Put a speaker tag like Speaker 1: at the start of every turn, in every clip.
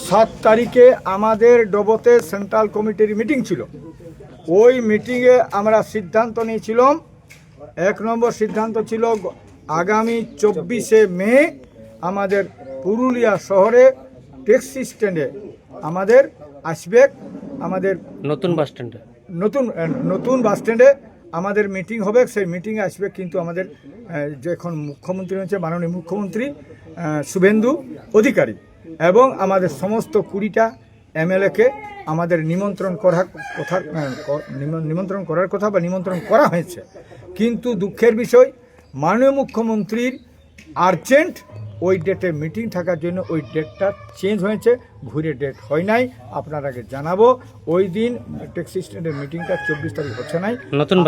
Speaker 1: 7 তারিখে আমাদের ডোবতে সেন্ট্রাল কমিটির মিটিং ছিল। ওই মিটিংয়ে আমরা সিদ্ধান্ত নিয়েছিলাম, 1 নম্বর সিদ্ধান্ত ছিল আগামী 24শে মে আমাদের পুরুলিয়া শহরে ট্যাক্সি স্ট্যান্ডে আমাদের আসবে, আমাদের
Speaker 2: নতুন বাস স্ট্যান্ডে
Speaker 1: নতুন বাস স্ট্যান্ডে আমাদের মিটিং হবে। সেই মিটিংয়ে আসবে কিন্তু আমাদের যে এখন মুখ্যমন্ত্রী হচ্ছে মাননীয় মুখ্যমন্ত্রী শুভেন্দু অধিকারী এবং আমাদের সমস্ত 20টা এমএলএকে আমাদের নিমন্ত্রণ করার কথা বা নিমন্ত্রণ করা হয়েছে। কিন্তু দুঃখের বিষয় মাননীয় মুখ্যমন্ত্রীর আর্জেন্ট ওই ডেটে মিটিং থাকার জন্য ওই ডেটটা চেঞ্জ হয়েছে, ঘুরে ডেট হয় নাই। আপনারাকে জানাবো ওই দিন ট্যাক্সি স্ট্যান্ডের মিটিংটা 24 তারিখ হচ্ছে নাই, নতুন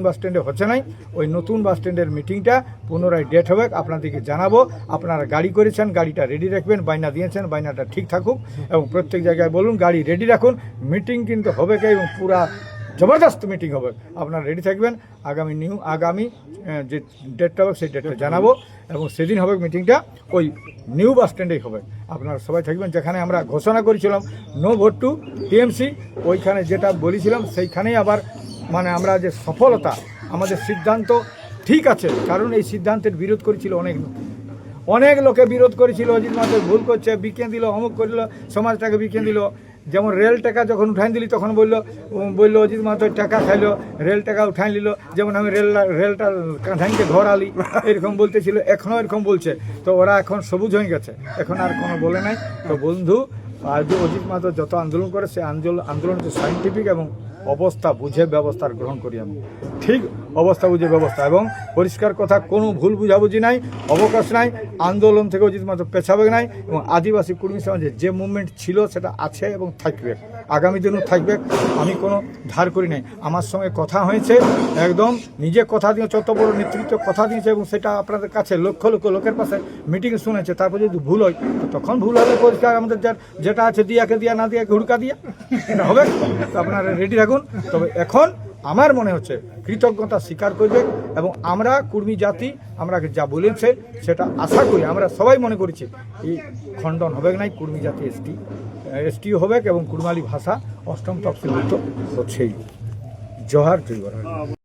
Speaker 1: বাস স্ট্যান্ডে হচ্ছে নাই। ওই নতুন বাস স্ট্যান্ডের মিটিংটা পুনরায় ডেট হবে, আপনাদেরকে জানাবো। আপনারা গাড়ি করেছেন, গাড়িটা রেডি রাখবেন, বাইনা দিয়েছেন, বাইনাটা ঠিক থাকুক এবং প্রত্যেক জায়গায় বলুন গাড়ি রেডি রাখুন। মিটিং কিন্তু হবে এবং পুরা জবরদস্ত মিটিং হবে, আপনারা রেডি থাকবেন। আগামী যে ডেটটা হবে সেই ডেটটা জানাবো এবং সেদিন হবে মিটিংটা ওই নিউ বাস স্ট্যান্ডেই হবে। আপনারা সবাই থাকবেন। যেখানে আমরা ঘোষণা করেছিলাম নো ভোট টু টিএমসি, ওইখানে যেটা বলেছিলাম সেইখানেই আবার আমরা যে সফলতা, আমাদের সিদ্ধান্ত ঠিক আছে। কারণ এই সিদ্ধান্তের বিরোধ করেছিল অনেক লোকে বিরোধ করেছিল, অজিত মাহাতো ভুল করছে, বিজ্ঞান দিল, অমুক করল, সমাজটাকে বিজ্ঞান দিল। যেমন রেল টাকা যখন উঠাই দিলি তখন বললো অজিত মাহাতো টাকা খাইলো, রেল টাকা উঠাই নিল, যেমন আমি রেলটা কাঁধাইকে ঘর আলি, এরকম বলতেছিল। এখনও এরকম বলছে, তো ওরা এখন সবুজ হয়ে গেছে, এখন আর কোনো বলে নাই। তো বন্ধু, অজিত মাহাতো যত আন্দোলন করে সে আন্দোলন হচ্ছে সাইন্টিফিক এবং অবস্থা বুঝে ব্যবস্থার গ্রহণ করি আমি, ঠিক অবস্থা বুঝে ব্যবস্থা এবং পরিষ্কার কথা, কোনো ভুল বুঝাবুঝি নাই, অবকাশ নাই। আন্দোলন থেকে অজিত মাহাতো পেছাবে নাই এবং আদিবাসী কর্মী সমাজে যে মুভমেন্ট ছিল সেটা আছে এবং থাকবে, আগামী দিনও থাকবে। আমি কোনো ধার করি নাই, আমার সঙ্গে কথা হয়েছে, একদম নিজে কথা দিয়ে যত বড় নেতৃত্ব কথা দিয়েছে এবং সেটা আপনাদের কাছে লক্ষ লক্ষ লোকের পাশে মিটিং শুনেছে। তারপর যদি ভুল হয় তখন ভুল হলে পরিষ্কার আমাদের যেটা আছে দিয়াকে দিয়া না দিয়াকে হুড়কা দিয়া হবে। তো আপনারা রেডি রাখুন। তবে এখন আমার মনে হচ্ছে কৃতজ্ঞতা স্বীকার করবে এবং আমরা কুর্মী জাতি আমরা যা বলেছে সেটা আশা করি, আমরা সবাই মনে করেছি এই খণ্ডন হবে নাই। কুর্মী জাতি এসটিও হবে এবং কুর্মালি ভাষা 8ম তফসিলভুক্ত হচ্ছেই। জোহার, জয় বাংলা।